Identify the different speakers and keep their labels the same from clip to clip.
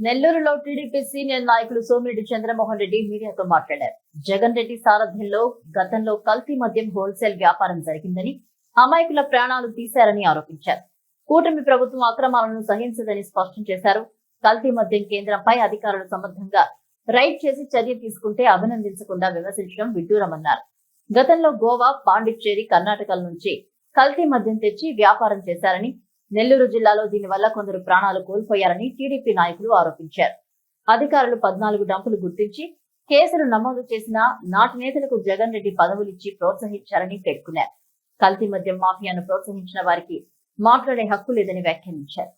Speaker 1: నెల్లూరులో TDP senior నాయకులు సోమిరెడ్డి చంద్రమోహన్ రెడ్డి మీడియాతో మాట్లాడారు. జగన్ రెడ్డి సారథ్యంలో గతంలో కల్తీ మద్యం హోల్సేల్ వ్యాపారం జరిగిందని, అమాయకుల ప్రాణాలు తీశారని ఆరోపించారు. కూటమి ప్రభుత్వం అక్రమాలను సహించదని స్పష్టం చేశారు. కల్తీ మద్యం కేంద్రంపై అధికారులు సమర్థంగా రైడ్ చేసి చర్య తీసుకుంటే అభినందించకుండా విమర్శించడం విడ్డూరమన్నారు. గతంలో గోవా, పాండిచ్చేరి, కర్ణాటకల నుంచి కల్తీ మద్యం తెచ్చి వ్యాపారం చేశారని, నెల్లూరు జిల్లాలో దీనివల్ల కొందరు ప్రాణాలు కోల్పోయారని టీడీపీ నాయకులు ఆరోపించారు. అధికారులు 14 డంపులు గుర్తించి కేసులు నమోదు చేసిన నాటి నేతలకు జగన్ రెడ్డి పదవులిచ్చి ప్రోత్సహించారని పేర్కొన్నారు. కల్తీ మద్యం మాఫియాను ప్రోత్సహించిన వారికి మాట్లాడే హక్కు లేదని వ్యాఖ్యానించారు.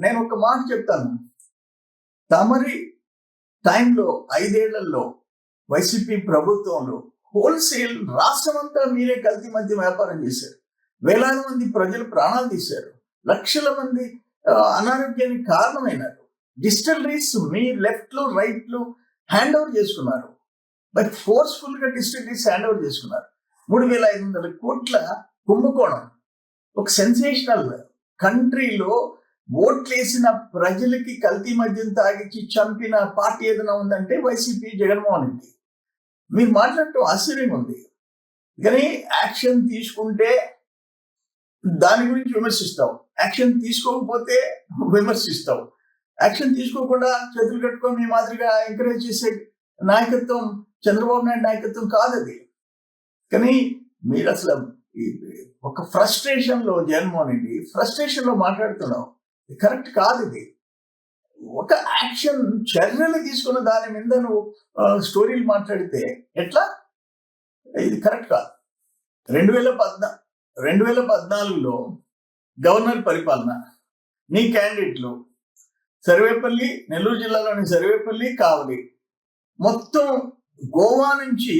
Speaker 2: నేను ఒక మాట చెప్తాను. తమరి టైంలో 5 ఏళ్లలో వైసీపీ ప్రభుత్వంలో హోల్సేల్ రాష్ట్రం అంతా మీరే కల్తీ మద్యం వ్యాపారం చేశారు. వేలాది మంది ప్రజలు ప్రాణాలు తీశారు. లక్షల మంది అనారోగ్యానికి కారణమైనారు. డిస్టిలరీస్ మీ లెఫ్ట్ లో రైట్ లో హ్యాండ్ ఓవర్ చేసుకున్నారు. బట్ ఫోర్స్ఫుల్ గా డిస్టిలరీస్ హ్యాండ్ ఓవర్ చేసుకున్నారు. 3,500 కోట్ల కుంభకోణం. ఒక సెన్సేషనల్. కంట్రీలో ఓట్లేసిన ప్రజలకి కల్తీ మద్యం తాగిచ్చి చంపిన పార్టీ ఏదైనా ఉందంటే వైసీపీ, జగన్మోహన్ రెడ్డి. మీరు మాట్లాడటం ఆశ్చర్యంగా ఉంది. కానీ యాక్షన్ తీసుకుంటే దాని గురించి విమర్శిస్తావు, యాక్షన్ తీసుకోకపోతే విమర్శిస్తావు. యాక్షన్ తీసుకోకుండా చేతులు కట్టుకొని మీ మాదిరిగా ఎంకరేజ్ చేసే నాయకత్వం చంద్రబాబు నాయుడు నాయకత్వం కాదది. కానీ మీరు అసలు ఒక ఫ్రస్ట్రేషన్ లో, జగన్మోహన్ రెడ్డి ఫ్రస్ట్రేషన్ లో మాట్లాడుతున్నావు. కరెక్ట్ కాదు ఇది. ఒక యాక్షన్ చర్యలు తీసుకున్న దాని మీద నువ్వు స్టోరీలు మాట్లాడితే ఎట్లా? ఇది కరెక్ట్ కాదు. 2014లో గవర్నర్ పరిపాలన, నీ క్యాండిడేట్లు సర్వేపల్లి, నెల్లూరు జిల్లాలోని సర్వేపల్లి, కావలి, మొత్తం గోవా నుంచి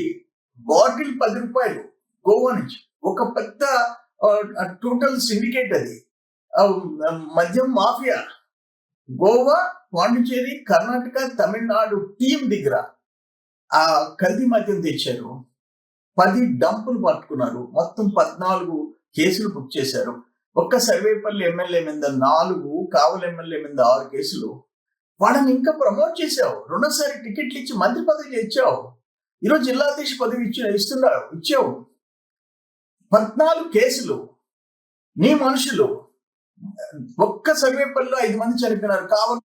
Speaker 2: బాటిల్ 10 రూపాయలు. గోవా నుంచి ఒక పెద్ద టోటల్ సిండికేట్ అది, మద్యం మాఫియా. గోవా, పాండిచ్చేరి, కర్ణాటక, తమిళనాడు టీం దగ్గర ఆ కల్తీ మద్యం తెచ్చారు. 10 డంపులు పట్టుకున్నారు. మొత్తం 14 కేసులు బుక్ చేశారు. ఒక్క సర్వేపల్లి ఎమ్మెల్యే మీద 4, కావలి ఎమ్మెల్యే మీద 6 కేసులు. వాళ్ళని ఇంకా ప్రమోట్ చేశావు. రెండోసారి టికెట్లు ఇచ్చి మంత్రి పదవి ఇచ్చావు. ఈరోజు జిల్లాధీశ పదవి ఇచ్చావు. 14 కేసులు. నీ మనుషులు. ఒక్క సర్వేపల్లిలో 5 మంది చనిపోయినారు. కావలి